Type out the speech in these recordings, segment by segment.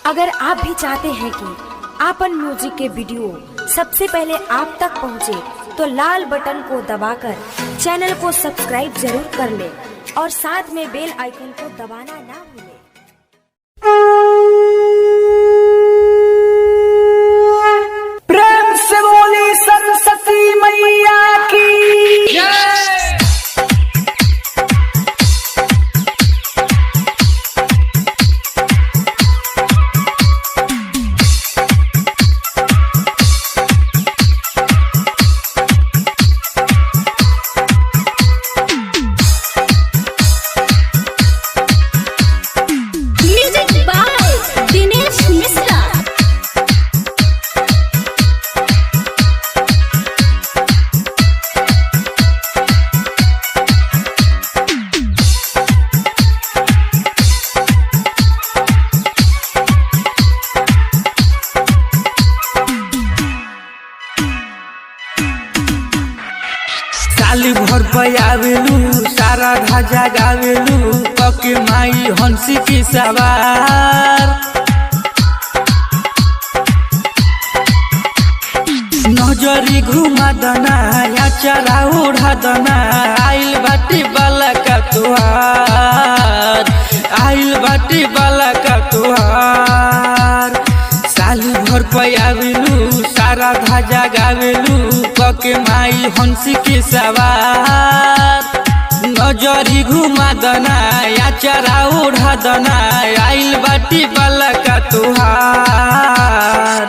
अगर आप भी चाहते हैं कि आपन म्यूजिक के वीडियो सबसे पहले आप तक पहुंचे, तो लाल बटन को दबाकर चैनल को सब्सक्राइब जरूर कर ले और साथ में बेल आइकन को दबाना ना भूलें। प्रेम से बोली सरस्वती मैया की जय। साली भर पयावेलू सारा ध्वजा गावेलू पके माई हंसी की सवार। नजरी घुमा दना या चरा उड़ा दना आइल बाटी बाला का तुहार, आइल बाटी बाला का तुहार। साली भर पयावेलू सारा ध्वजा गावेलू पके माई हंसी की सवार। नजरी घुमा दना या चरा उड़ा दना आइल बाटी बाला का तुहार।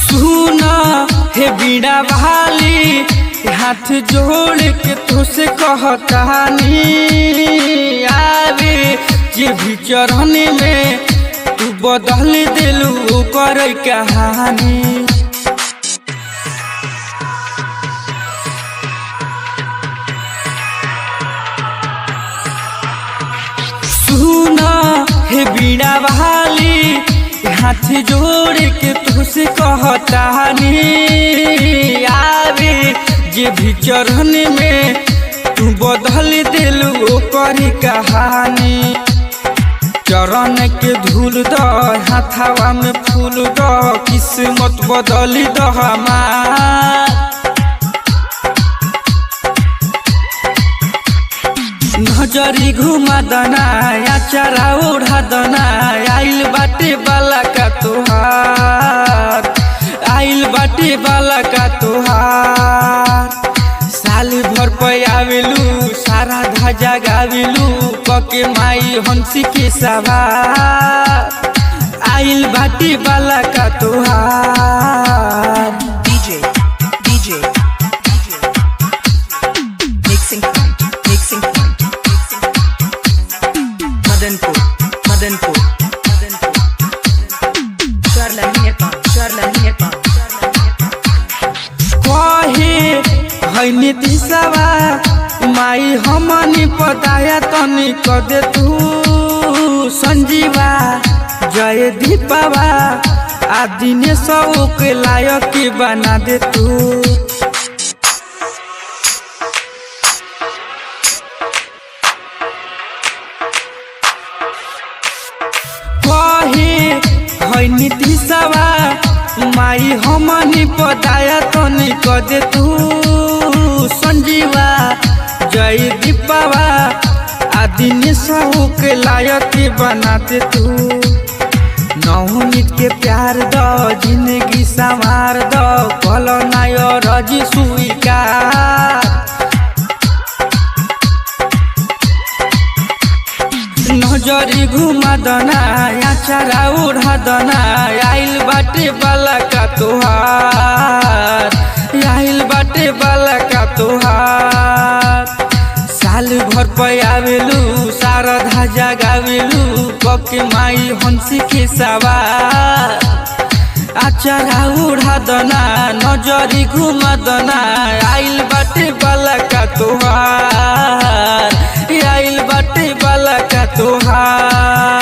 सुना हे बीड़ा वाली हाथ जोड़ के तुझसे कहतानी, आवे जे भी चरण में तू बदल दिलू कर कहानी। सुना हे बीड़ा वाली हाथ जोड़ के तुझसे कहतानी, आवे जे भी चरण में तू बदल दिलू करी कहानी। चरण के धूल द हाथवा में फूल द किस्मत बदली द हमार। नजरी घुमा दना या चरा उड़ा दना आइल बाटे बाला का तुहार, आइल बाटे बाला का तुहार। साल भर पयावेलू सारा ध्वजा गावेलू पके माई हंसी के सवार। आइल बाटे बाला का तुहार। DJ mixing point Madanpur Charla कहे है नीतिशवा माई हमनी पताया तनी क दे तू संजीवा जय दीपावा आदि ने शौक लायक बना दे तू। कहे है नीतिशवा माई हमनी पताया तनी क दे तू संजीवा जय दीपावा आदि ने शौक लायक बना दे तू। नवनीत के प्यार दो जिंदगी संवार दो कल नाय रजी स्वीकार। नजरी घुमा दना या चरा उड़ा दना आइल बाटे बाला का तुहार, आइल बाटे बाला का तुहार। साल भर पयावेलू सारा ध्वजा गावेलू पके माई हंसी के सवार। आचरा उड़ा दना नजरी घुमा दना आइल बाटे बाला का तुहार, आइल बाटे बाला का तुहार।